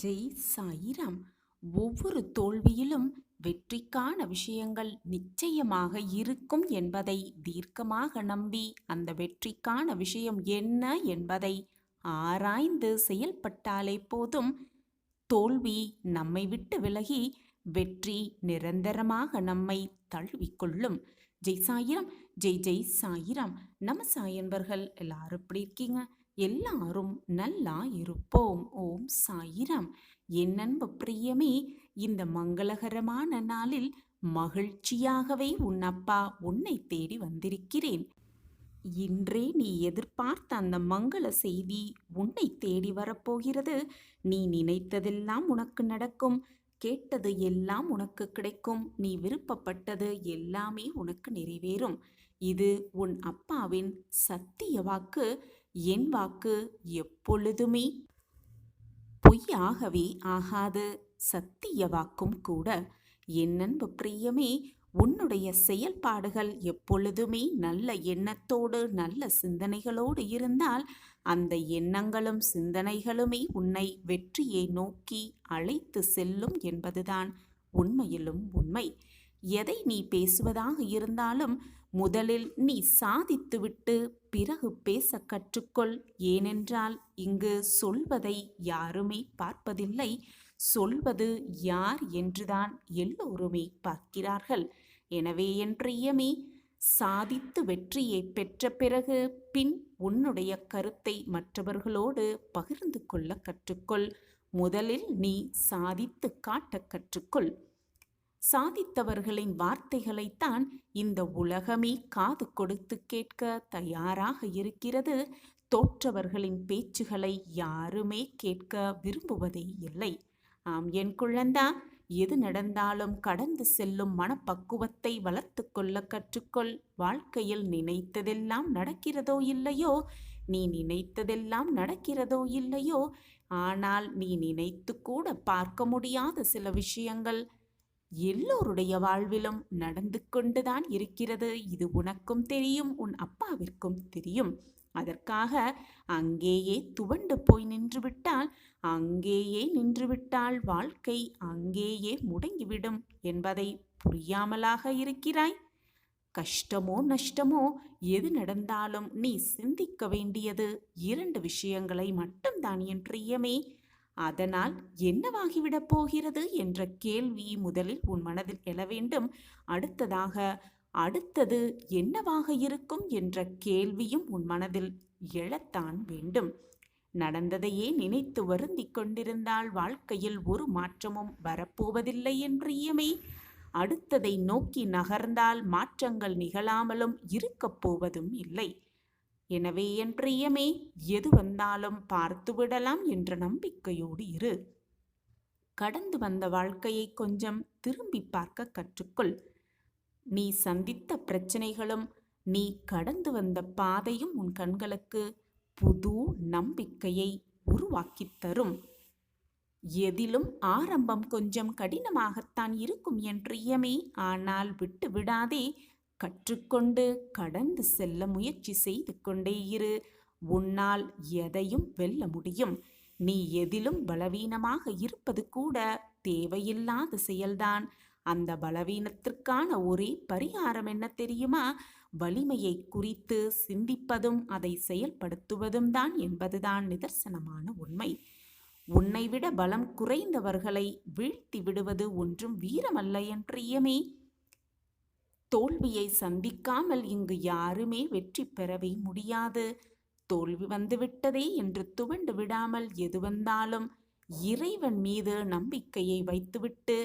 ஜெய் சாயிராம். ஒவ்வொரு தோல்வியிலும் வெற்றிக்கான விஷயங்கள் நிச்சயமாக இருக்கும் என்பதை தீர்க்கமாக நம்பி அந்த வெற்றிக்கான விஷயம் என்ன என்பதை ஆராய்ந்து செயல்பட்டாலே போதும். தோல்வி நம்மை விட்டு விலகி வெற்றி நிரந்தரமாக நம்மை தழுவிக்கொள்ளும். ஜெய் சாயிராம். ஜெய் ஜெய் சாயிராம். நம்ம சாயன்பர்கள் எல்லாரும் எப்படி இருக்கீங்க? எல்லாரும் நல்லா இருப்போம். ஓம் சாயிராம். என் அன்பு பிரியமே, இந்த மங்களகரமான நாளில் மகிழ்ச்சியாகவே உன் அப்பா உன்னை தேடி வந்திருக்கிறேன். இன்றே நீ எதிர்பார்த்த அந்த மங்கள செய்தி உன்னை தேடி வரப்போகிறது. நீ நினைத்ததெல்லாம் உனக்கு நடக்கும், கேட்டது எல்லாம் உனக்கு கிடைக்கும், நீ விருப்பப்பட்டது எல்லாமே உனக்கு நிறைவேறும். இது உன் அப்பாவின் சத்திய வாக்கு. என் வாக்கு எப்பொழுதுமே பொய்யாகவே ஆகாது, சத்திய வாக்கும் கூட. என் அன்பு பிரியமே, உன்னுடைய செயல்பாடுகள் எப்பொழுதுமே நல்ல எண்ணத்தோடு நல்ல சிந்தனைகளோடு இருந்தால் அந்த எண்ணங்களும் சிந்தனைகளுமே உன்னை வெற்றியை நோக்கி அழைத்து செல்லும் என்பதுதான் உண்மையிலும் உண்மை. எதை நீ பேசுவதாக இருந்தாலும் முதலில் நீ சாதித்துவிட்டு பிறகு பேச கற்றுக்கொள். ஏனென்றால் இங்கு சொல்வதை யாருமே பார்ப்பதில்லை, சொல்வது யார் என்றுதான் எல்லோருமே பார்க்கிறார்கள். எனவே என் பிரியமே, சாதித்து வெற்றியை பெற்ற பிறகு பின் உன்னுடைய கருத்தை மற்றவர்களோடு பகிர்ந்து கொள்ள கற்றுக்கொள். முதலில் நீ சாதித்து காட்ட கற்றுக்கொள். சாதித்தவர்களின் வார்த்தைகளைத்தான் இந்த உலகமே காது கொடுத்து கேட்க தயாராக இருக்கிறது. தோற்றவர்களின் பேச்சுகளை யாருமே கேட்க விரும்புவதே இல்லை. ஆம் என் குழந்தா, எது நடந்தாலும் கடந்து செல்லும் மனப்பக்குவத்தை வளர்த்து கொள்ள கற்றுக்கொள். வாழ்க்கையில் நினைத்ததெல்லாம் நடக்கிறதோ இல்லையோ, நீ நினைத்ததெல்லாம் நடக்கிறதோ இல்லையோ, ஆனால் நீ நினைத்து கூட பார்க்க முடியாத சில விஷயங்கள் எல்லோருடைய வாழ்விலும் நடந்து கொண்டுதான் இருக்கிறது. இது உனக்கும் தெரியும், உன் அப்பாவிற்கும் தெரியும். அதற்காக அங்கேயே துவண்டு போய் நின்றுவிட்டால், அங்கேயே நின்றுவிட்டால் வாழ்க்கை அங்கேயே முடங்கிவிடும் என்பதை புரியாமலாக இருக்கிறாய்? கஷ்டமோ நஷ்டமோ எது நடந்தாலும் நீ சிந்திக்க வேண்டியது 2 விஷயங்களை மட்டும்தான் என் பிரியமே. அதனால் என்னவாகிவிடப் போகிறது என்ற கேள்வி முதலில் உன் மனதில் எழ வேண்டும். அடுத்ததாக அடுத்தது என்னவாக இருக்கும் என்ற கேள்வியும் உன் மனதில் எழத்தான் வேண்டும். நடந்ததையே நினைத்து வருந்திக் கொண்டிருந்தால் வாழ்க்கையில் ஒரு மாற்றமும் வரப்போவதில்லை என் பிரியமே. அடுத்ததை நோக்கி நகர்ந்தால் மாற்றங்கள் நிகழாமலும் இருக்கப் போவதும் இல்லை. எனவே என் பிரியமே, எது வந்தாலும் பார்த்துவிடலாம் என்ற நம்பிக்கையோடு இரு. கடந்து வந்த வாழ்க்கையை கொஞ்சம் திரும்பி பார்க்க கற்றுக்கொள். நீ சந்தித்த பிரச்சனைகளும் நீ கடந்து வந்த பாதையும் உன் கண்களுக்கு புது நம்பிக்கையை உருவாக்கித் தரும். எதிலும் ஆரம்பம் கொஞ்சம் கடினமாகத்தான் இருக்கும் என் பிரியமே. ஆனால் விட்டு விடாதே. கற்றுக்கொண்டு கடந்து செல்ல முயற்சி செய்து கொண்டே இரு. உன்னால் எதையும் வெல்ல முடியும். நீ எதிலும் பலவீனமாக இருப்பது கூட தேவையில்லாத செயல்தான். அந்த பலவீனத்திற்கான ஒரே பரிகாரம் என்ன தெரியுமா? வலிமையை குறித்து சிந்திப்பதும் அதை செயல்படுத்துவதும் தான் என்பதுதான் நிதர்சனமான உண்மை. உன்னை விட பலம் குறைந்தவர்களை வீழ்த்தி விடுவது ஒன்றும் வீரமல்ல என் பிரியமே. தோல்வியை சந்திக்காமல் இங்கு யாருமே வெற்றி பெறவே முடியாது. தோல்வி வந்துவிட்டதே என்று துவண்டு விடாமல் எது வந்தாலும் இறைவன் மீது நம்பிக்கையை வைத்துவிட்டு,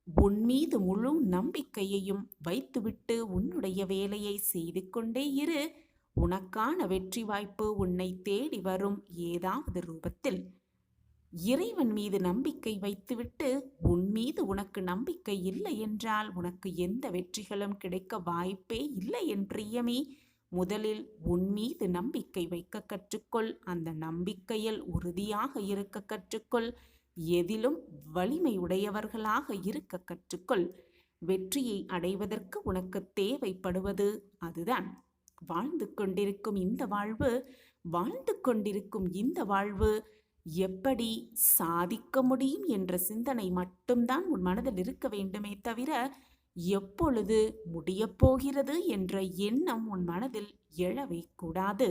உன் மீது முழு நம்பிக்கையையும் வைத்துவிட்டு உன்னுடைய வேலையை செய்து கொண்டே இரு. உனக்கான வெற்றி வாய்ப்பு உன்னை தேடி வரும் ஏதாவது ரூபத்தில். இறைவன் மீது நம்பிக்கை வைத்துவிட்டு உன் மீது உனக்கு நம்பிக்கை இல்லை என்றால் உனக்கு எந்த வெற்றிகளும் கிடைக்க வாய்ப்பே இல்லை என் பிரியமே. முதலில் உன் மீது நம்பிக்கை வைக்க கற்றுக்கொள். அந்த நம்பிக்கையில் உறுதியாக இருக்க கற்றுக்கொள். எதிலும் வலிமை உடையவர்களாக இருக்க கற்றுக்கொள். வெற்றியை அடைவதற்கு உனக்கு தேவைப்படுவது அதுதான். வாழ்ந்து கொண்டிருக்கும் இந்த வாழ்வு எப்படி சாதிக்க முடியும் என்ற சிந்தனை மட்டும்தான் உன் மனதில் இருக்க வேண்டுமே தவிர, எப்பொழுது முடியப் போகிறது என்ற எண்ணம் உன் மனதில் எழவே கூடாது.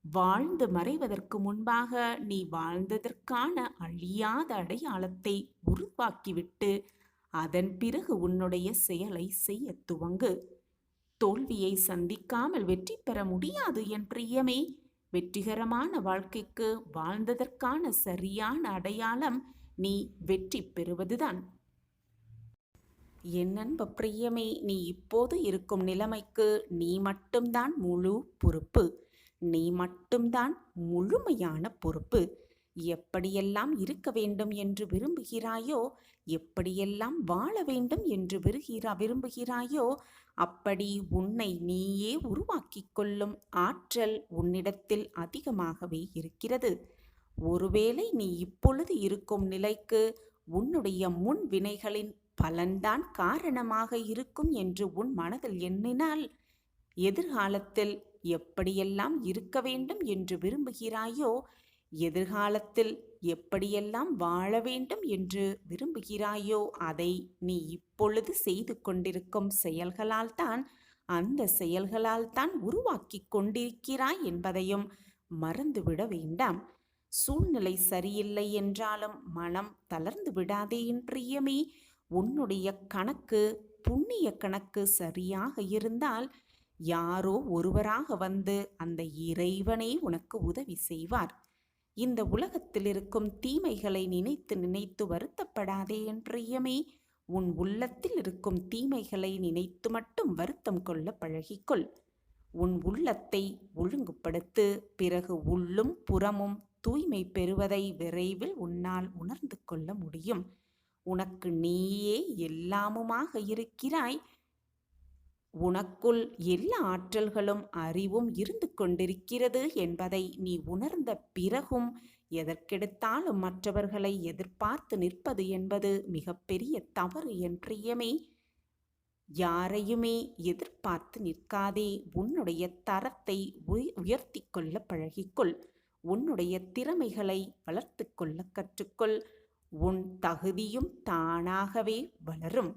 வாழ்ந்து மறைவதற்கு முன்பாக நீ வாழ்ந்ததற்கான அழியாத அடையாளத்தை உருவாக்கிவிட்டு அதன் பிறகு உன்னுடைய செயலை செய்ய துவங்கு. தோல்வியை சந்திக்காமல் வெற்றி பெற முடியாது என் பிரியமே. வெற்றிகரமான வாழ்க்கைக்கு வாழ்ந்ததற்கான சரியான அடையாளம் நீ வெற்றி பெறுவதுதான். என் அன்பு பிரியமே, நீ இப்போது இருக்கும் நிலைமைக்கு நீ மட்டும்தான் முழு பொறுப்பு. நீ மட்டும்தான் முழுமையான பொறுப்பு. எப்படியெல்லாம் இருக்க வேண்டும் என்று விரும்புகிறாயோ, எப்படியெல்லாம் வாழ வேண்டும் என்று விரும்புகிறாயோ, அப்படி உன்னை நீயே உருவாக்கிக் கொள்ளும் ஆற்றல் உன்னிடத்தில் அதிகமாகவே இருக்கிறது. ஒருவேளை நீ இப்பொழுது இருக்கும் நிலைக்கு உன்னுடைய முன் வினைகளின் பலன்தான் காரணமாக இருக்கும் என்று உன் மனதில் எண்ணினால், எதிர்காலத்தில் எப்படியெல்லாம் இருக்க வேண்டும் என்று விரும்புகிறாயோ, எதிர்காலத்தில் எப்படியெல்லாம் வாழ வேண்டும் என்று விரும்புகிறாயோ, அதை நீ இப்பொழுது செய்து கொண்டிருக்கும் செயல்களால் தான், அந்த செயல்களால் தான் உருவாக்கி கொண்டிருக்கிறாய் என்பதையும் மறந்துவிட வேண்டாம். சூழ்நிலை சரியில்லை என்றாலும் மனம் தளர்ந்து விடாதே என் பிரியமே. உன்னுடைய கணக்கு, புண்ணிய கணக்கு சரியாக இருந்தால் யாரோ ஒருவராக வந்து அந்த இறைவனே உனக்கு உதவி செய்வார். இந்த உலகத்தில் இருக்கும் தீமைகளை நினைத்து நினைத்து வருத்தப்படாதே என் பிரியமே. உன் உள்ளத்தில் இருக்கும் தீமைகளை நினைத்து மட்டும் வருத்தம் கொள்ள பழகிக்கொள். உன் உள்ளத்தை ஒழுங்குபடுத்து. பிறகு உள்ளும் புறமும் தூய்மை பெறுவதை விரைவில் உன்னால் உணர்ந்து கொள்ள முடியும். உனக்கு நீயே எல்லாமுமாக இருக்கிறாய். உனக்குள் எல்லா ஆற்றல்களும் அறிவும் இருந்து கொண்டிருக்கிறது என்பதை நீ உணர்ந்த பிறகும் எதற்கெடுத்தாலும் மற்றவர்களை எதிர்பார்த்து நிற்பது என்பது மிகப்பெரிய தவறு என் பிரியமே. யாரையுமே எதிர்பார்த்து நிற்காதே. உன்னுடைய தரத்தை உயர்த்தி கொள்ள பழகிக்கொள். உன்னுடைய திறமைகளை வளர்த்து கொள்ள கற்றுக்கொள். உன் தகுதியும் தானாகவே வளரும்.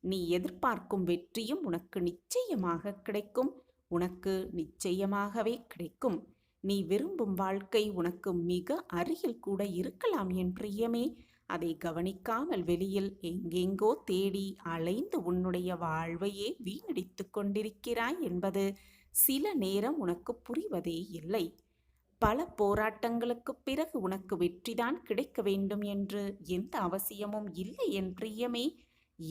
நீ எதிர்பார்க்கும் வெற்றியும் உனக்கு நிச்சயமாக கிடைக்கும். உனக்கு நிச்சயமாகவே கிடைக்கும். நீ விரும்பும் வாழ்க்கை உனக்கு மிக அருகில் கூட இருக்கலாம் என் பிரியமே. அதை கவனிக்காமல் வெளியில் எங்கெங்கோ தேடி அலைந்து உன்னுடைய வாழ்வையே வீணடித்து கொண்டிருக்கிறாய் என்பது சில நேரம் உனக்கு புரிவதே இல்லை. பல போராட்டங்களுக்கு பிறகு உனக்கு வெற்றிதான் கிடைக்க வேண்டும் என்று எந்த அவசியமும் இல்லை என் பிரியமே.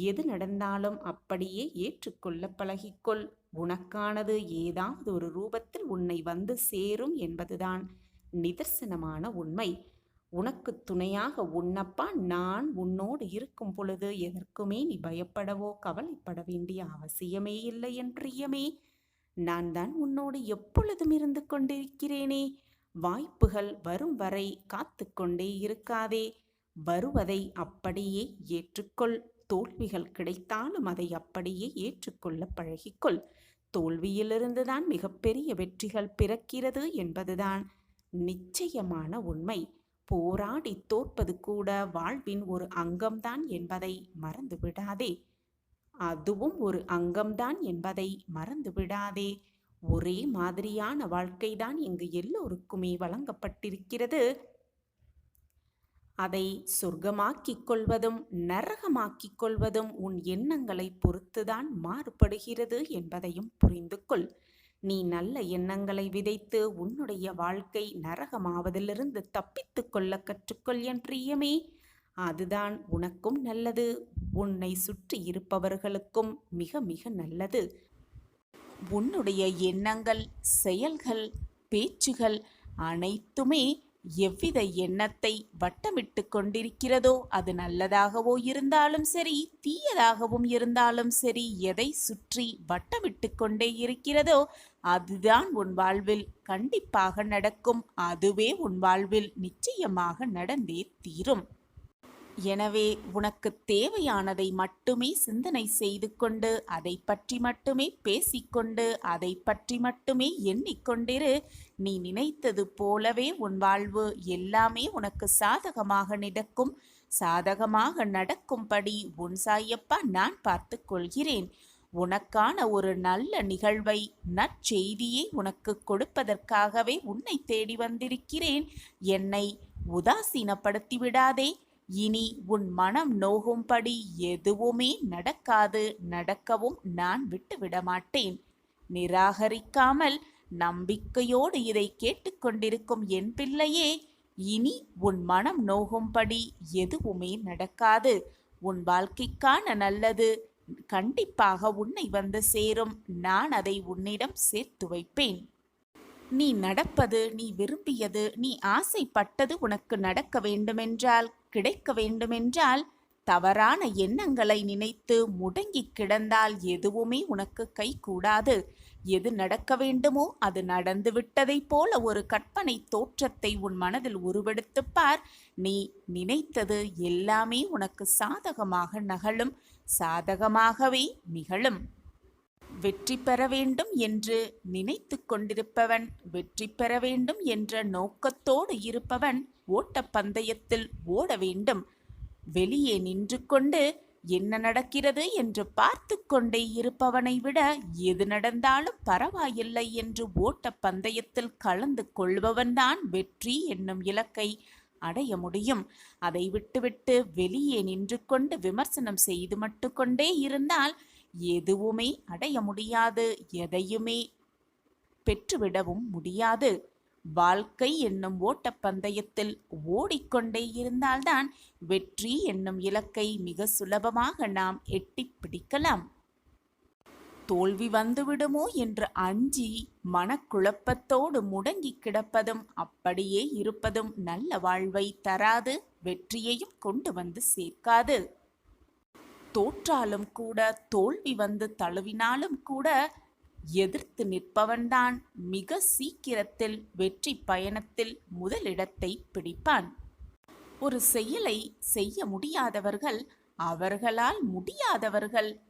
எது நடந்தாலும் அப்படியே ஏற்றுக்கொள்ள பழகிக்கொள். உனக்கானது ஏதாவது ஒரு ரூபத்தில் உன்னை வந்து சேரும் என்பதுதான் நிதர்சனமான உண்மை. உனக்கு துணையாக உன்னப்பா நான் உன்னோடு இருக்கும் பொழுது எதற்குமே நீ பயப்படவோ கவலைப்பட வேண்டிய அவசியமே இல்லை என் பிரியமே. நான் தான் உன்னோடு எப்பொழுதும் இருந்து கொண்டிருக்கிறேனே. வாய்ப்புகள் வரும் வரை காத்து கொண்டே இருக்காதே. வருவதை அப்படியே ஏற்றுக்கொள். தோல்விகள் கிடைத்தாலும் அதை அப்படியே ஏற்றுக்கொள்ள பழகிக்கொள். தோல்வியிலிருந்துதான் மிகப்பெரிய வெற்றிகள் பிறக்கிறது என்பதுதான் நிச்சயமான உண்மை. போராடி தோற்பது கூட வாழ்வின் ஒரு அங்கம்தான் என்பதை மறந்து விடாதே. அதுவும் ஒரு அங்கம்தான் என்பதை மறந்து விடாதே. ஒரே மாதிரியான வாழ்க்கைதான் இங்கு எல்லோருக்குமே வழங்கப்பட்டிருக்கிறது. அதை சொர்க்கமாக்கிக் கொள்வதும் நரகமாக்கிக் கொள்வதும் உன் எண்ணங்களை பொறுத்துதான் மாறுபடுகிறது என்பதையும் புரிந்து கொள். நீ நல்ல எண்ணங்களை விதைத்து உன்னுடைய வாழ்க்கை நரகமாவதிலிருந்து தப்பித்து கொள்ள கற்றுக்கொள் என் பிரியமே. அதுதான் உனக்கும் நல்லது, உன்னை சுற்றி இருப்பவர்களுக்கும் மிக மிக நல்லது. உன்னுடைய எண்ணங்கள், செயல்கள், பேச்சுகள் அனைத்துமே எவ்வித எண்ணத்தை வட்டமிட்டு கொண்டிருக்கிறதோ, அது நல்லதாகவோ இருந்தாலும் சரி, தீயதாகவும் இருந்தாலும் சரி, எதை சுற்றி வட்டமிட்டு கொண்டே இருக்கிறதோ அதுதான் உன் வாழ்வில் கண்டிப்பாக நடக்கும். அதுவே உன் வாழ்வில் நிச்சயமாக நடந்தே தீரும். எனவே உனக்கு தேவையானதை மட்டுமே சிந்தனை செய்து கொண்டு அதை பற்றி மட்டுமே பேசிக்கொண்டு அதை பற்றி மட்டுமே எண்ணிக்கொண்டிரு. நீ நினைத்தது போலவே உன் வாழ்வு எல்லாமே உனக்கு சாதகமாக நடக்கும். சாதகமாக நடக்கும்படி உன் சாயப்பா நான் பார்த்து கொள்கிறேன். உனக்கான ஒரு நல்ல நிகழ்வை, நற்செய்தியை உனக்கு கொடுப்பதற்காகவே உன்னை தேடி வந்திருக்கிறேன். என்னை உதாசீனப்படுத்தி விடாதே. இனி உன் மனம் நோகும்படி எதுவுமே நடக்காது, நடக்கவும் நான் விட்டுவிட மாட்டேன். நிராகரிக்காமல் நம்பிக்கையோடு இதை கேட்டுக்கொண்டிருக்கும் என் பிள்ளையே, இனி உன் மனம் நோகும்படி எதுவுமே நடக்காது. உன் வாழ்க்கைக்கான நல்லது கண்டிப்பாக உன்னை வந்து சேரும். நான் அதை உன்னிடம் சேர்த்து வைப்பேன். நீ நடப்பது, நீ விரும்பியது, நீ ஆசைப்பட்டது உனக்கு நடக்க வேண்டுமென்றால், கிடைக்க வேண்டுமென்றால், தவறான எண்ணங்களை நினைத்து முடங்கி கிடந்தால் எதுவுமே உனக்கு கைகூடாது. எது நடக்க வேண்டுமோ அது நடந்து விட்டதைப் போல ஒரு கற்பனை தோற்றத்தை உன் மனதில் உருவெடுத்துப் பார். நீ நினைத்தது எல்லாமே உனக்கு சாதகமாக நகழும், சாதகமாகவே நிகழும். வெற்றி பெற வேண்டும் என்று நினைத்து கொண்டிருப்பவன், வெற்றி பெற வேண்டும் என்ற நோக்கத்தோடு இருப்பவன் ஓட்டப்பந்தயத்தில் ஓட வேண்டும். வெளியே நின்று கொண்டு என்ன நடக்கிறது என்று பார்த்து கொண்டே இருப்பவனை விட எது நடந்தாலும் பரவாயில்லை என்று ஓட்டப்பந்தயத்தில் கலந்து கொள்பவன்தான் வெற்றி என்னும் இலக்கை அடைய முடியும். அதை விட்டுவிட்டு வெளியே நின்று கொண்டு விமர்சனம் செய்து மட்டும் கொண்டே இருந்தால் எதுவுமே அடைய முடியாது, எதையுமே பெற்றுவிடவும் முடியாது. வாழ்க்கை என்னும் ஓட்டப்பந்தயத்தில் ஓடிக்கொண்டே இருந்தால்தான் வெற்றி என்னும் இலக்கை மிக சுலபமாக நாம் எட்டி பிடிக்கலாம். தோல்வி வந்துவிடுமோ என்று அஞ்சி மனக்குழப்பத்தோடு முடங்கி கிடப்பதும் அப்படியே இருப்பதும் நல்ல வாழ்வை தராது, வெற்றியையும் கொண்டு வந்து சேர்க்காது. தோற்றாலும் கூட, தோல்வி வந்து தழுவினாலும் கூட எதிர்த்து நிற்பவன்தான் மிக சீக்கிரத்தில் வெற்றி பயணத்தில் முதலிடத்தை பிடிப்பான். ஒரு செயலை செய்ய முடியாதவர்கள்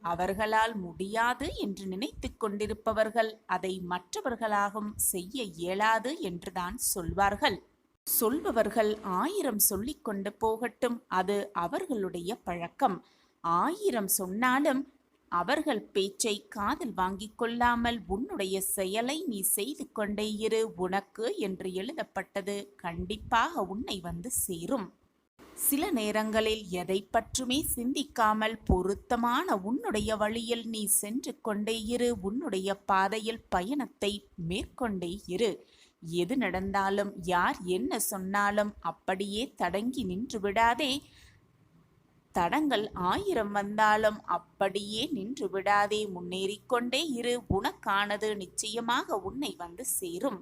அவர்களால் முடியாது என்று நினைத்து கொண்டிருப்பவர்கள் அதை மற்றவர்களாகவும் செய்ய இயலாது என்றுதான் சொல்வார்கள். சொல்பவர்கள் 1000 சொல்லிக் கொண்டு போகட்டும், அது அவர்களுடைய பழக்கம். 1000 சொன்னாலும் அவர்கள் பேச்சை காதில் வாங்கிக் கொள்ளாமல் உன்னுடைய செயலை நீ செய்து கொண்டே இரு. உனக்கு என்று எழுதப்பட்டது கண்டிப்பாக உன்னை வந்து சேரும். சில நேரங்களில் எதை பற்றுமே சிந்திக்காமல் பொருத்தமான உன்னுடைய வழியில் நீ சென்று கொண்டே இரு. உன்னுடைய பாதையில் பயணத்தை மேற்கொண்டே இரு. எது நடந்தாலும், யார் என்ன சொன்னாலும் அப்படியே தடங்கி நின்று விடாதே. தடங்கள் 1000 வந்தாலும் அப்படியே நின்று விடாதே. முன்னேறிக்கொண்டே இரு. உனக்கானது நிச்சயமாக உன்னை வந்து சேரும்.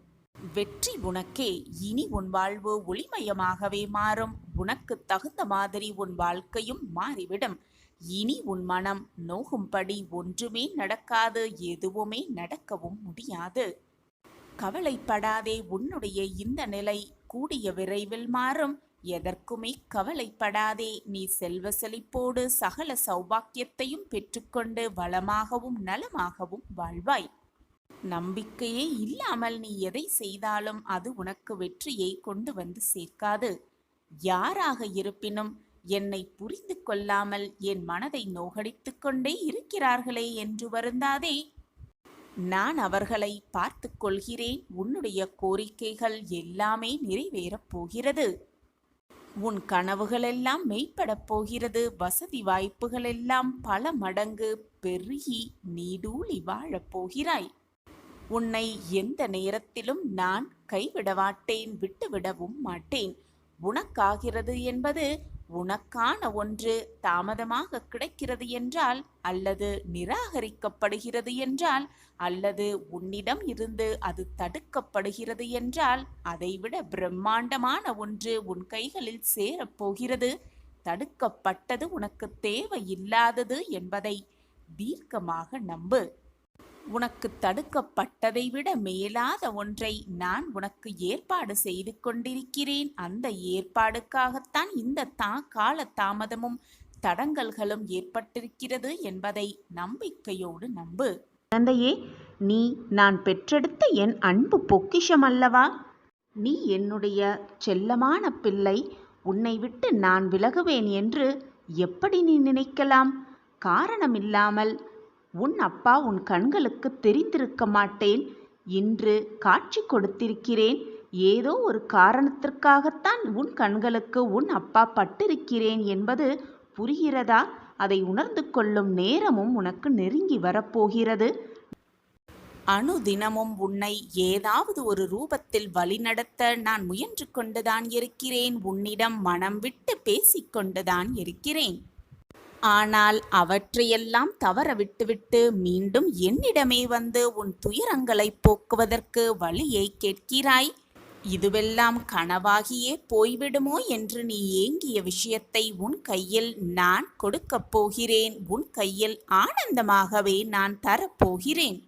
வெற்றி உனக்கே. இனி உன் வாழ்வு ஒளிமயமாகவே மாறும். உனக்கு தகுந்த மாதிரி உன் வாழ்க்கையும் மாறிவிடும். இனி உன் மனம் நோகும்படி ஒன்றுமே நடக்காது, எதுவுமே நடக்கவும் முடியாது. கவலைப்படாதே. உன்னுடைய இந்த நிலை கூடிய விரைவில் மாறும். எதற்குமே கவலைப்படாதே. நீ செல்வ செழிப்போடு சகல சௌபாக்கியத்தையும் பெற்றுக்கொண்டு வளமாகவும் நலமாகவும் வாழ்வாய். நம்பிக்கையே இல்லாமல் நீ எதை செய்தாலும் அது உனக்கு வெற்றியை கொண்டு வந்து சேர்க்காது. யாராக இருப்பினும் என்னை புரிந்து கொள்ளாமல் என் மனதை நோகடித்து கொண்டே இருக்கிறார்களே என்று வருந்தாதே. நான் அவர்களை பார்த்து கொள்கிறேன். உன்னுடைய கோரிக்கைகள் எல்லாமே நிறைவேறப் போகிறது. உன் கனவுகளெல்லாம் மெய்ப்படப் போகிறது. வசதி வாய்ப்புகளெல்லாம் பல மடங்கு பெருகி நீடூழி வாழப் போகிறாய். உன்னை எந்த நேரத்திலும் நான் கைவிட மாட்டேன், விட்டுவிடவும் மாட்டேன். உனக்காகிறது என்பது, உனக்கான ஒன்று தாமதமாக கிடைக்கிறது என்றால், அல்லது நிராகரிக்கப்படுகிறது என்றால், அல்லது உன்னிடம் இருந்து அது தடுக்கப்படுகிறது என்றால், அதைவிட பிரம்மாண்டமான ஒன்று உன் கைகளில் சேரப்போகிறது. தடுக்கப்பட்டது உனக்கு தேவையில்லாதது என்பதை தீர்க்கமாக நம்பு. உனக்கு தடுக்கப்பட்டதை விட மேலாத ஒன்றை நான் உனக்கு ஏற்பாடு செய்து கொண்டிருக்கிறேன். அந்த ஏற்பாடுக்காகத்தான் இந்த கால தாமதமும் தடங்கல்களும் ஏற்பட்டிருக்கிறது என்பதை நம்பிக்கையோடு நம்பு. குழந்தையே, நீ நான் பெற்றெடுத்த என் அன்பு பொக்கிஷம் அல்லவா? நீ என்னுடைய செல்லமான பிள்ளை. உன்னை விட்டு நான் விலகுவேன் என்று எப்படி நீ நினைக்கலாம்? காரணமில்லாமல் உன் அப்பா உன் கண்களுக்கு தெரிந்திருக்க மாட்டேன். இன்று காட்சி கொடுத்திருக்கிறேன். ஏதோ ஒரு காரணத்திற்காகத்தான் உன் கண்களுக்கு உன் அப்பா பட்டிருக்கிறேன் என்பது புரிகிறதா? அதை உணர்ந்து கொள்ளும் நேரமும் உனக்கு நெருங்கி வரப்போகிறது. அனுதினமும் உன்னை ஏதாவது ஒரு ரூபத்தில் வழிநடத்த நான் முயன்று கொண்டுதான் இருக்கிறேன். உன்னிடம் மனம் விட்டு பேசிக்கொண்டுதான் இருக்கிறேன். ஆனால் அவற்றையெல்லாம் தவற விட்டுவிட்டு மீண்டும் என்னிடமே வந்து உன் துயரங்களை போக்குவதற்கு வழியை கேட்கிறாய். இதுவெல்லாம் கனவாகியே போய்விடுமோ என்று நீ ஏங்கிய விஷயத்தை உன் கையில் நான் கொடுக்கப் போகிறேன். உன் கையில் ஆனந்தமாகவே நான் தரப்போகிறேன்.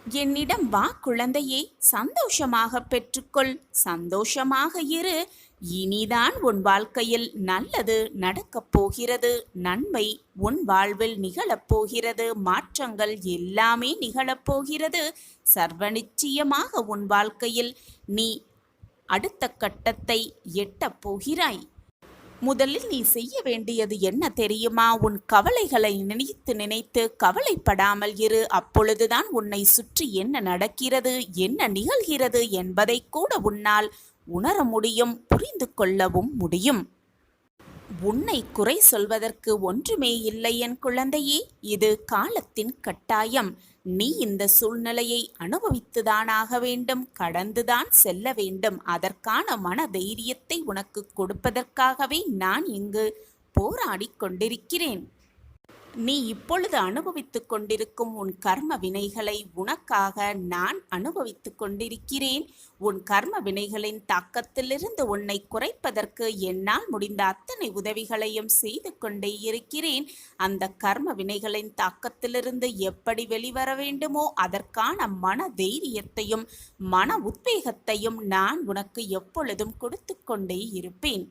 என்னிடம் வா குழந்தையே, சந்தோஷமாக பெற்றுக்கொள், சந்தோஷமாக இரு. இனிதான் உன் வாழ்க்கையில் நல்லது நடக்கப் போகிறது. நன்மை உன் வாழ்வில் நிகழப்போகிறது. மாற்றங்கள் எல்லாமே நிகழப்போகிறது. சர்வ நிச்சயமாக உன் வாழ்க்கையில் நீ அடுத்த கட்டத்தை எட்டப் போகிறாய். முதலில் நீ செய்ய வேண்டியது என்ன தெரியுமா? உன் கவலைகளை நினைத்து நினைத்து கவலைப்படாமல் இரு. அப்பொழுதுதான் உன்னை சுற்றி என்ன நடக்கிறது, என்ன நிகழ்கிறது என்பதை கூட உன்னால் உணர முடியும், புரிந்து கொள்ளவும் முடியும். உன்னை குறை சொல்வதற்கு ஒன்றுமே இல்லை என் குழந்தையே. இது காலத்தின் கட்டாயம். நீ இந்த சூழ்நிலையை அனுபவித்துதானாக வேண்டும், கடந்துதான் செல்ல வேண்டும். அதற்கான மன தைரியத்தை உனக்கு கொடுப்பதற்காகவே நான் இங்கு போராடி கொண்டிருக்கிறேன். நீ இப்பொழுது அனுபவித்துக் கொண்டிருக்கும் உன் கர்ம வினைகளை உனக்காக நான் அனுபவித்துக் கொண்டிருக்கிறேன். உன் கர்ம வினைகளின் தாக்கத்திலிருந்து உன்னை குறைப்பதற்கு என்னால் முடிந்த அத்தனை உதவிகளையும் செய்து கொண்டே இருக்கிறேன். அந்த கர்ம வினைகளின் தாக்கத்திலிருந்து எப்படி வெளிவர வேண்டுமோ அதற்கான மன தைரியத்தையும் மன உத்வேகத்தையும் நான் உனக்கு எப்பொழுதும் கொடுத்து கொண்டே இருப்பேன்.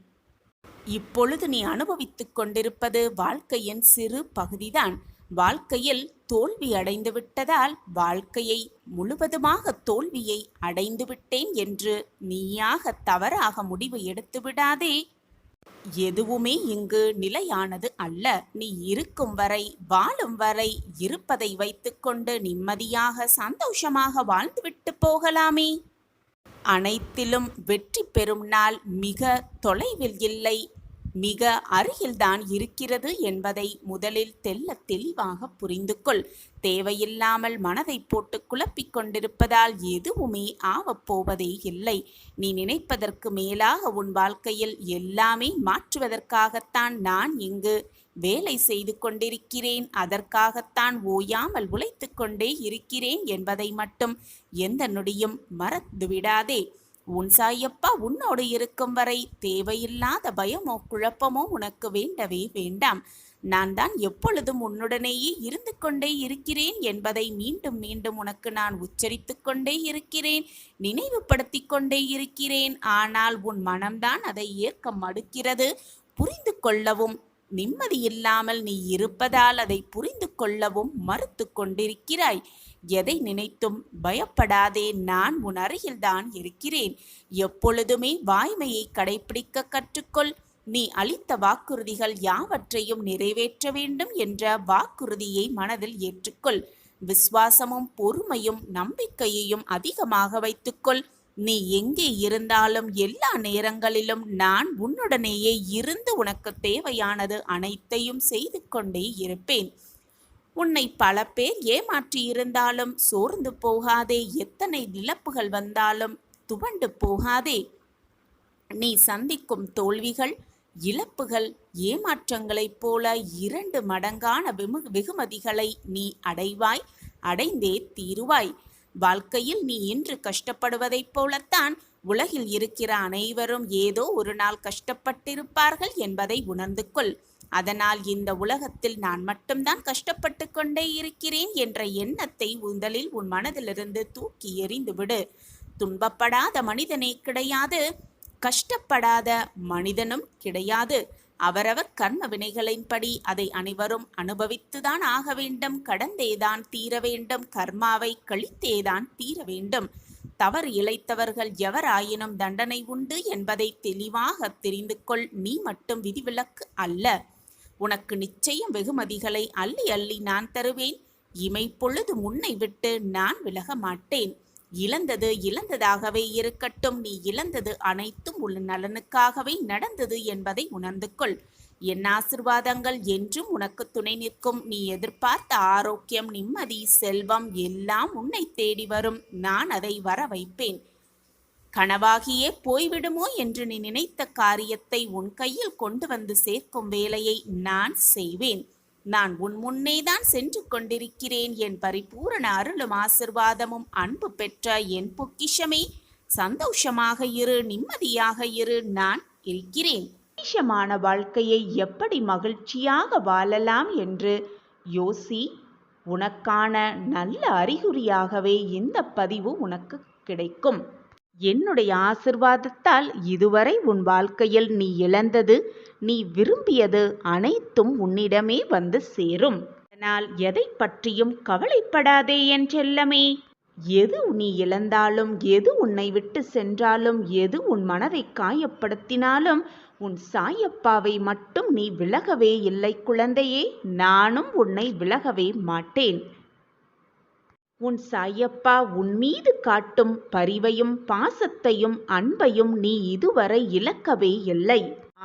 இப்பொழுது நீ அனுபவித்துக் கொண்டிருப்பது வாழ்க்கையின் சிறு பகுதிதான். வாழ்க்கையில் தோல்வி அடைந்து விட்டதால் வாழ்க்கையை முழுவதுமாக தோல்வியை அடைந்து விட்டேன் என்று நீயாக தவறாக முடிவு எடுத்து விடாதே. எதுவுமே இங்கு நிலையானது அல்ல. நீ இருக்கும் வரை, வாழும் வரை இருப்பதை வைத்துக்கொண்டு நிம்மதியாக சந்தோஷமாக வாழ்ந்துவிட்டு போகலாமே. அனைத்திலும் வெற்றி பெறும் நாள் மிக தொலைவில் இல்லை, மிக அருகில்தான் இருக்கிறது என்பதை முதலில் தெல்ல தெளிவாக புரிந்து கொள். தேவையில்லாமல் மனதை போட்டு குழப்பிக் கொண்டிருப்பதால் எதுவுமே ஆவப்போவதே இல்லை. நீ நினைப்பதற்கு மேலாக உன் வாழ்க்கையில் எல்லாமே மாற்றுவதற்காகத்தான் நான் இங்கு வேலை செய்து கொண்டிருக்கிறேன். அதற்காகத்தான் ஓயாமல் உழைத்து கொண்டே இருக்கிறேன் என்பதை மட்டும் எந்த நொடியும் மறந்துவிடாதே. உன் சாயப்பா உன்னோடு இருக்கும் வரை தேவையில்லாத பயமோ குழப்பமோ உனக்கு வேண்டவே வேண்டாம். நான் தான் எப்பொழுதும் உன்னுடனேயே இருந்து கொண்டே இருக்கிறேன் என்பதை மீண்டும் மீண்டும் உனக்கு நான் உச்சரித்து கொண்டே இருக்கிறேன், நினைவுபடுத்தி கொண்டே இருக்கிறேன். ஆனால் உன் மனம்தான் அதை ஏற்க மறுக்கிறது. புரிந்து கொள்ளவும் நிம்மதியில்லாமல் நீ இருப்பதால் அதை புரிந்து கொள்ளவும் மறுத்து கொண்டிருக்கிறாய். எதை நினைத்தும் பயப்படாதே, நான் உன் அருகில்தான் இருக்கிறேன். எப்பொழுதுமே வாய்மையை கடைபிடிக்க கற்றுக்கொள். நீ அளித்த வாக்குறுதிகள் யாவற்றையும் நிறைவேற்ற வேண்டும் என்ற வாக்குறுதியை மனதில் ஏற்றுக்கொள். விசுவாசமும் பொறுமையும் நம்பிக்கையையும் அதிகமாக வைத்துக்கொள். நீ எங்கே இருந்தாலும் எல்லா நேரங்களிலும் நான் உன்னுடனேயே இருந்து உனக்கு தேவையானது அனைத்தையும் செய்து கொண்டே இருப்பேன். உன்னை பல பேர் ஏமாற்றி இருந்தாலும் சோர்ந்து போகாதே. எத்தனை இழப்புகள் வந்தாலும் துவண்டு போகாதே. நீ சந்திக்கும் தோல்விகள், இழப்புகள், ஏமாற்றங்களைப் போல 2 மடங்கான வெகுமதிகளை நீ அடைவாய், அடைந்தே தீருவாய். வாழ்க்கையில் நீ இன்று கஷ்டப்படுவதைப் போலத்தான் உலகில் இருக்கிற அனைவரும் ஏதோ ஒரு நாள் கஷ்டப்பட்டிருப்பார்கள் என்பதை உணர்ந்து கொள். அதனால் இந்த உலகத்தில் நான் மட்டும்தான் கஷ்டப்பட்டு கொண்டே இருக்கிறேன் என்ற எண்ணத்தை முதலில் உன் மனதிலிருந்து தூக்கி எறிந்துவிடு. துன்பப்படாத மனிதனே கிடையாது, கஷ்டப்படாத மனிதனும் கிடையாது. அவரவர் கர்ம வினைகளின்படி அதை அனைவரும் அனுபவித்துதான் ஆக வேண்டும். கடந்தேதான் தீர வேண்டும். கர்மாவை கழித்தேதான் தீர வேண்டும். தவறு இழைத்தவர்கள் எவராயினும் தண்டனை உண்டு என்பதை தெளிவாக தெரிந்து கொள். நீ மட்டும் விதிவிலக்கு அல்ல. உனக்கு நிச்சயம் வெகுமதிகளை அள்ளி அள்ளி நான் தருவேன். இமைப்பொழுது முன்னை விட்டு நான் விலக மாட்டேன். இழந்தது இழந்ததாகவே இருக்கட்டும். நீ இழந்தது அனைத்தும் உன் நலனுக்காகவே நடந்தது என்பதை உணர்ந்து கொள். என் ஆசிர்வாதங்கள் என்றும் உனக்கு துணை நிற்கும். நீ எதிர்பார்த்த ஆரோக்கியம், நிம்மதி, செல்வம் எல்லாம் உன்னை தேடி வரும். நான் அதை வர வைப்பேன். கனவாகியே போய்விடுமோ என்று நீ நினைத்த காரியத்தை உன் கையில் கொண்டு வந்து சேர்க்கும் வேலையை நான் செய்வேன். நான் உன் முன்னேதான் சென்று கொண்டிருக்கிறேன். என் பரிபூரண அருளும் ஆசிர்வாதமும் அன்பு பெற்ற என் பொக்கிஷமே, சந்தோஷமாக இரு, நிம்மதியாக இரு. நான் இருக்கிறேன். பொக்கிஷமான வாழ்க்கையை எப்படி மகிழ்ச்சியாக வாழலாம் என்று யோசி. உனக்கான நல்ல அறிகுறியாகவே இந்த பதிவு உனக்கு கிடைக்கும். என்னுடைய ஆசிர்வாதத்தால் இதுவரை உன் வாழ்க்கையில் நீ இழந்தது, நீ விரும்பியது அனைத்தும் உன்னிடமே வந்து சேரும். அதனால் எதை பற்றியும் கவலைப்படாதே என் செல்லமே. எது நீ இழந்தாலும், எது உன்னை விட்டு சென்றாலும், எது உன் மனதை காயப்படுத்தினாலும் உன் சாயப்பாவை மட்டும் நீ விலகவே இல்லை குழந்தையே. நானும் உன்னை விலகவே மாட்டேன். உன் சாயப்பா உன் மீது காட்டும் பரிவையும் பாசத்தையும் அன்பையும் நீ இதுவரை இழக்கவே இல்லை.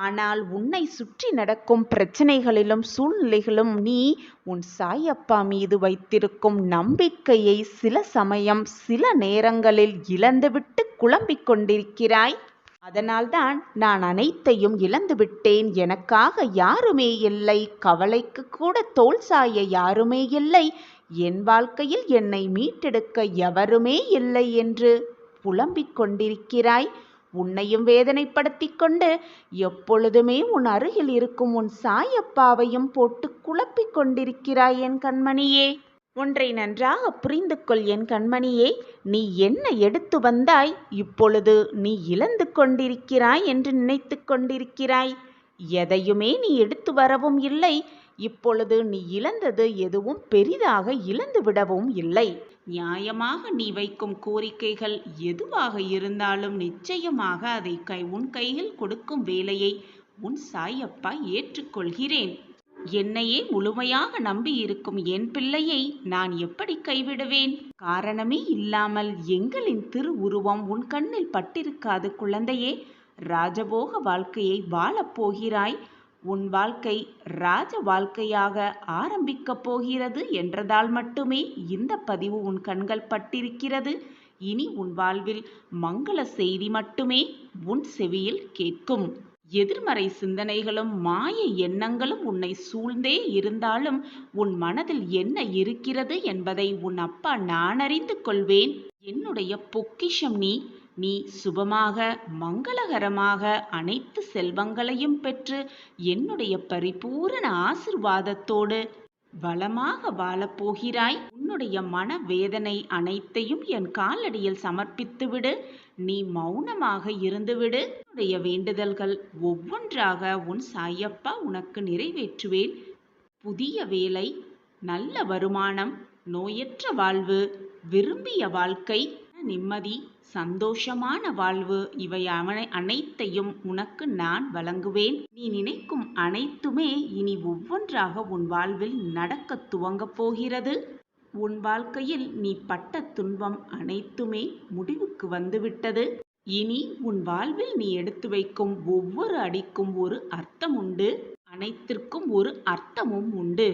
ஆனால் உன்னை சுற்றி நடக்கும் பிரச்சனைகளிலும் சூழ்நிலைகளும் நீ உன் சாயப்பா மீது வைத்திருக்கும் நம்பிக்கையை சில சமயம் சில நேரங்களில் இழந்துவிட்டு குழம்பிக் கொண்டிருக்கிறாய். அதனால்தான் நான் அனைத்தையும் இழந்துவிட்டேன், எனக்காக யாருமே இல்லை, கவலைக்கு கூட தோள் சாய யாருமே இல்லை, என் வாழ்க்கையில் என்னை மீட்டெடுக்க எவருமே இல்லை என்று புலம்பிக் கொண்டிருக்கிறாய். உன்னையும் வேதனைப்படுத்தி கொண்டு எப்பொழுதுமே உன் அருகில் இருக்கும் உன் சாயப்பாவையும் போட்டு குழப்பிக் கொண்டிருக்கிறாய் என் கண்மணியே. ஒன்றை நன்றாக புரிந்து கொள் என் கண்மணியே. நீ என்ன எடுத்து வந்தாய், இப்பொழுது நீ இழந்து கொண்டிருக்கிறாய் என்று நினைத்து கொண்டிருக்கிறாய். எதையுமே நீ எடுத்து வரவும் இல்லை. இப்பொழுது நீ இழந்தது எதுவும் பெரிதாக இழந்து விடவும் இல்லை. நியாயமாக நீ வைக்கும் கோரிக்கைகள் எதுவாக இருந்தாலும் நிச்சயமாக அதை உன் கையில் கொடுக்கும் வேலையை உன் சாயப்பா ஏற்றுக்கொள்கிறேன். என்னையே முழுமையாக நம்பி இருக்கும் என் பிள்ளையை நான் எப்படி கைவிடுவேன்? காரணமே இல்லாமல் எங்களின் திருவுருவம் உன் கண்ணில் பட்டிருக்காது குழந்தையே. ராஜபோக வாழ்க்கையை வாழப் போகிறாய். உன் வாழ்க்கை ராஜ வாழ்க்கையாக ஆரம்பிக்கப் போகிறது என்றதால் மட்டுமே இந்த பதிவு உன் கண்கள் பட்டிருக்கிறது. இனி உன் வாழ்வில் மங்கள செய்தி மட்டுமே உன் செவியில் கேட்கும். எதிர்மறை சிந்தனைகளும் மாய எண்ணங்களும் உன்னை சூழ்ந்தே இருந்தாலும் உன் மனதில் என்ன இருக்கிறது என்பதை உன் அப்பா நான் அறிந்து கொள்வேன். என்னுடைய பொக்கிஷம் நீ. நீ சுபமாக மங்களகரமாக அனைத்து செல்வங்களையும் பெற்று என்னுடைய பரிபூரண ஆசிர்வாதத்தோடு வளமாக வாழப்போகிறாய். உன்னுடைய மன வேதனை அனைத்தையும் என் காலடியில் சமர்ப்பித்துவிடு. நீ மௌனமாக இருந்துவிடு. உன்னுடைய வேண்டுதல்கள் ஒவ்வொன்றாக உன் சாயப்பா உனக்கு நிறைவேற்றுவேன். புதிய வேலை, நல்ல வருமானம், நோயற்ற வாழ்வு, விரும்பிய வாழ்க்கை, நிம்மதி, சந்தோஷமான வாழ்வு இவை அனைத்தையும் உனக்கு நான் வழங்குவேன். நீ நினைக்கும் அனைத்துமே இனி ஒவ்வொன்றாக உன் வாழ்வில் நடக்க துவங்கப் போகிறது. உன் வாழ்க்கையில் நீ பட்ட துன்பம் அனைத்துமே முடிவுக்கு வந்துவிட்டது. இனி உன் வாழ்வில் நீ எடுத்து வைக்கும் ஒவ்வொரு அடிக்கும் ஒரு அர்த்தம் உண்டு. அனைத்திற்கும் ஒரு அர்த்தமும் உண்டு.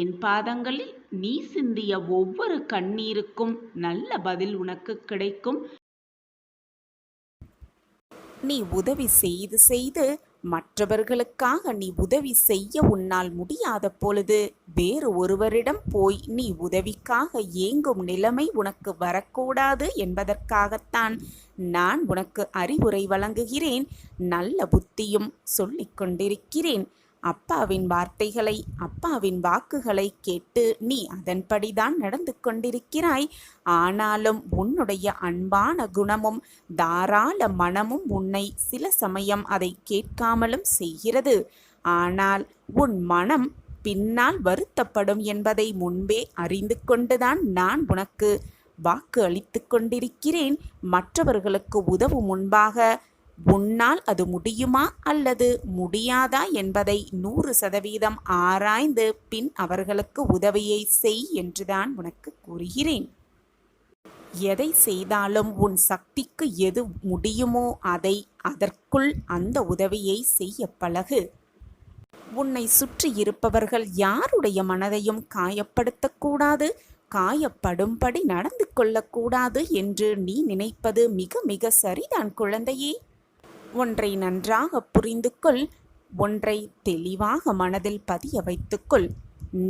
என் பாதங்களில் நீ சிந்திய ஒவ்வொரு கண்ணீருக்கும் நல்ல பதில் உனக்கு கிடைக்கும். நீ உதவி செய்து செய்து மற்றவர்களுக்காக நீ உதவி செய்ய உன்னால் முடியாத பொழுது வேறு ஒருவரிடம் போய் நீ உதவிக்காக ஏங்கும் நிலைமை உனக்கு வரக்கூடாது என்பதற்காகத்தான் நான் உனக்கு அறிவுரை வழங்குகிறேன். நல்ல புத்தியும் சொல்லிக் கொண்டிருக்கிறேன். அப்பாவின் வார்த்தைகளை, அப்பாவின் வாக்குகளை கேட்டு நீ அதன்படிதான் நடந்து கொண்டிருக்கிறாய். ஆனாலும் உன்னுடைய அன்பான குணமும் தாராள மனமும் உன்னை சில சமயம் அதை கேட்காமலும் செய்கிறது. ஆனால் உன் மனம் பின்னால் வருத்தப்படும் என்பதை முன்பே அறிந்து கொண்டுதான் நான் உனக்கு வாக்கு அளித்து கொண்டிருக்கிறேன். மற்றவர்களுக்கு உதவும் முன்பாக உன்னால் அது முடியுமா அல்லது முடியாதா என்பதை 100% ஆராய்ந்து பின் அவர்களுக்கு உதவியை செய் என்றுதான் உனக்கு கூறுகிறேன். எதை செய்தாலும் உன் சக்திக்கு எது முடியுமோ அதற்குள் அந்த உதவியை செய்ய பழகு. உன்னை சுற்றி இருப்பவர்கள் யாருடைய மனதையும் காயப்படுத்தக்கூடாது, காயப்படும்படி நடந்து கொள்ளக்கூடாது என்று நீ நினைப்பது மிக மிக சரிதான் குழந்தையே. ஒன்றை நன்றாக புரிந்து கொள். ஒன்றை தெளிவாக மனதில் பதிய வைத்துக்கொள்.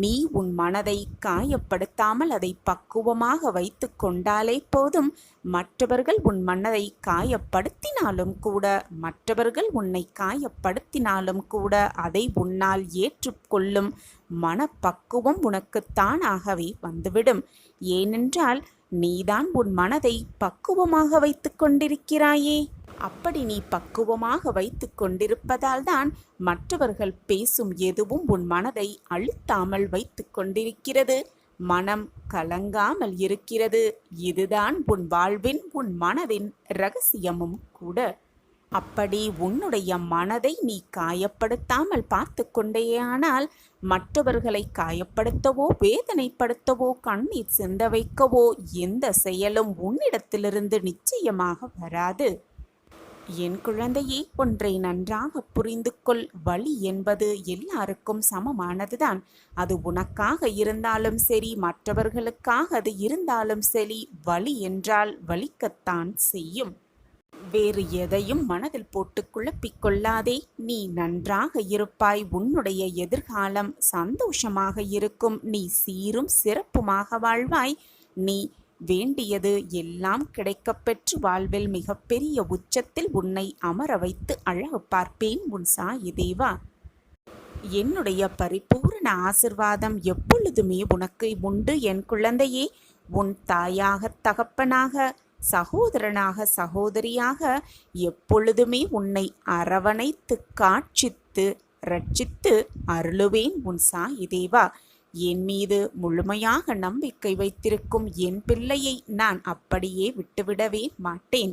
நீ உன் மனதை காயப்படுத்தாமல் அதை பக்குவமாக வைத்து கொண்டாலே போதும். மற்றவர்கள் உன் மனதை காயப்படுத்தினாலும் கூட, மற்றவர்கள் உன்னை காயப்படுத்தினாலும் கூட அதை உன்னால் ஏற்றுக்கொள்ளும் மனப்பக்குவம் உனக்கு தானாகவே வந்துவிடும். ஏனென்றால் நீதான் உன் மனதை பக்குவமாக வைத்து கொண்டிருக்கிறாயே. அப்படி நீ பக்குவமாக வைத்து கொண்டிருப்பதால் தான் மற்றவர்கள் பேசும் எதுவும் உன் மனதை அழுத்தாமல் வைத்து கொண்டிருக்கிறது. மனம் கலங்காமல் இருக்கிறது. இதுதான் உன் வாழ்வின், உன் மனதின் இரகசியமும் கூட. அப்படி உன்னுடைய மனதை நீ காயப்படுத்தாமல் பார்த்து கொண்டேயானால் மற்றவர்களை காயப்படுத்தவோ, வேதனைப்படுத்தவோ, கண்ணீர் சிந்த வைக்கவோ எந்த செயலும் உன்னிடத்திலிருந்து நிச்சயமாக வராது. என் குழந்தையே, ஒன்றை நன்றாக புரிந்து கொள். வலி என்பது எல்லாருக்கும் சமமானதுதான். அது உனக்காக இருந்தாலும் சரி, மற்றவர்களுக்காக அது இருந்தாலும் சரி, வலி என்றால் வலிக்கத்தான் செய்யும். வேறு எதையும் மனதில் போட்டு குழப்பிக் கொள்ளாதே. நீ நன்றாக இருப்பாய். உன்னுடைய எதிர்காலம் சந்தோஷமாக இருக்கும். நீ சீரும் சிறப்புமாக வாழ்வாய். நீ வேண்டியது எல்லாம் கிடைக்கப்பெற்று வாழ்வில் மிகப்பெரிய உச்சத்தில் உன்னை அமர வைத்து அழகு பார்ப்பேன் உன் சாயி தேவா. என்னுடைய பரிபூரண ஆசிர்வாதம் எப்பொழுதுமே உனக்கு உண்டு என் குழந்தையே. உன் தாயாக, தகப்பனாக, சகோதரனாக, சகோதரியாக எப்பொழுதுமே உன்னை அரவணைத்து காட்சித்து ரட்சித்து அருளுவேன் உன் சாயி தேவா. என் மீது முழுமையாக நம்பிக்கை வைத்திருக்கும் என் பிள்ளையை நான் அப்படியே விட்டுவிடவே மாட்டேன்.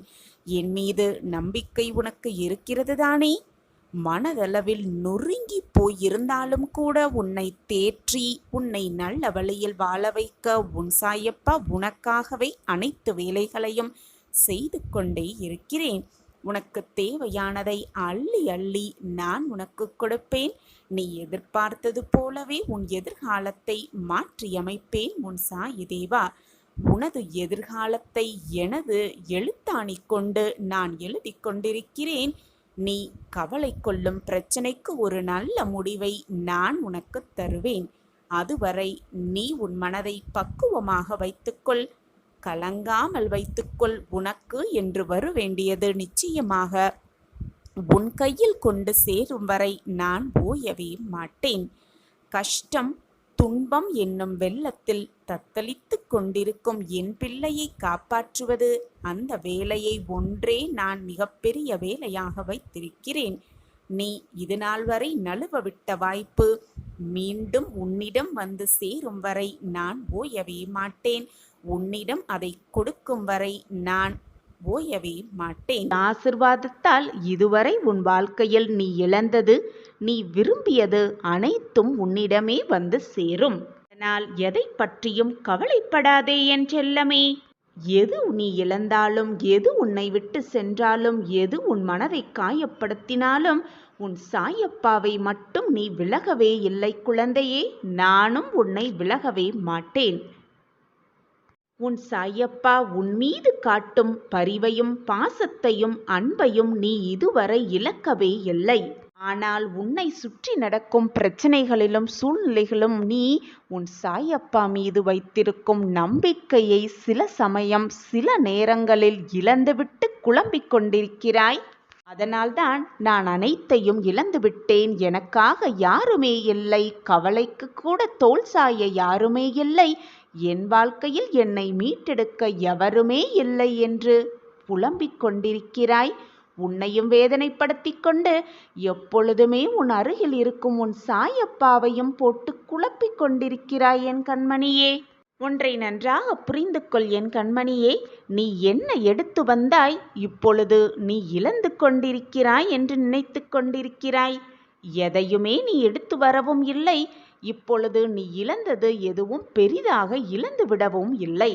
என் மீது நம்பிக்கை உனக்கு இருக்கிறது தானே? மனதளவில் நொறுங்கி போயிருந்தாலும் கூட உன்னை தேற்றி உன்னை நல்ல வழியில் வாழ வைக்க உன் சாயப்பா உனக்காகவே அனைத்து வேலைகளையும் செய்து கொண்டே இருக்கிறேன். உனக்கு தேவையானதை அள்ளி அள்ளி நான் உனக்கு கொடுப்பேன். நீ எதிர்பார்த்தது போலவே உன் எதிர்காலத்தை மாற்றியமைப்பேன் உன் சாயி தேவா. உனது எதிர்காலத்தை எனது எழுத்தாணி கொண்டு நான் எழுதி கொண்டிருக்கிறேன். நீ கவலை கொள்ளும் பிரச்சனைக்கு ஒரு நல்ல முடிவை நான் உனக்கு தருவேன். அதுவரை நீ உன் மனதை பக்குவமாக வைத்துக்கொள். கலங்காமல் வைத்துக்கொள். உனக்கு என்று வரவேண்டியது நிச்சயமாக உன் கையில் கொண்டு சேரும் வரை நான் ஓயவே மாட்டேன். கஷ்டம், துன்பம் என்னும் வெள்ளத்தில் தத்தளித்து கொண்டிருக்கும் என் பிள்ளையை காப்பாற்றுவது, அந்த வேலையை ஒன்றே நான் மிகப்பெரிய வேலையாக வைத்திருக்கிறேன். நீ இதுநாள் வரை நழுவ விட்ட வாய்ப்பு மீண்டும் உன்னிடம் வந்து சேரும் வரை நான் ஓயவே மாட்டேன். உன்னிடம் அதை கொடுக்கும் வரை நான் ஓயவே மாட்டேன். ஆசிர்வாதத்தால் இதுவரை உன் வாழ்க்கையில் நீ இழந்தது, நீ விரும்பியது அனைத்தும் உன்னிடமே வந்து சேரும். அதனால் எதை பற்றியும் கவலைப்படாதே என் செல்லமே. எது நீ இழந்தாலும், எது உன்னை விட்டு சென்றாலும், எது உன் மனதை காயப்படுத்தினாலும் உன் சாயப்பாவை மட்டும் நீ விலகவே இல்லை குழந்தையே. நானும் உன்னை விலகவே மாட்டேன். உன் சாயப்பா உன் மீது காட்டும் பரிவையும் பாசத்தையும் அன்பையும் நீ இதுவரை இழக்கவே இல்லை. ஆனால் உன்னை சுற்றி நடக்கும் பிரச்சனைகளிலும் சூழ்நிலைகளும் நீ உன் சாயப்பா மீது வைத்திருக்கும் நம்பிக்கையை சில சமயம் சில நேரங்களில் இழந்துவிட்டு குழம்பிக் கொண்டிருக்கிறாய். அதனால்தான் நான் அனைத்தையும் இழந்துவிட்டேன், எனக்காக யாருமே இல்லை, கவலைக்கு கூட தோள் சாய யாருமே இல்லை, என் வாழ்க்கையில் என்னை மீட்டெடுக்க எவருமே இல்லை என்று புலம்பிக் கொண்டிருக்கிறாய். உன்னையும் வேதனைப்படுத்திக் கொண்டு எப்பொழுதுமே உன் அருகில் இருக்கும் உன் சாயப்பாவையும் போட்டு குழப்பிக் கொண்டிருக்கிறாய் என் கண்மணியே. ஒன்றை நன்றாக புரிந்து கொள் என் கண்மணியே. நீ என்ன எடுத்து வந்தாய், இப்பொழுது நீ இழந்து கொண்டிருக்கிறாய் என்று நினைத்து கொண்டிருக்கிறாய். எதையுமே நீ எடுத்து வரவும் இல்லை. இப்பொழுது நீ இழந்தது எதுவும் பெரிதாக இழந்து விடவும் இல்லை.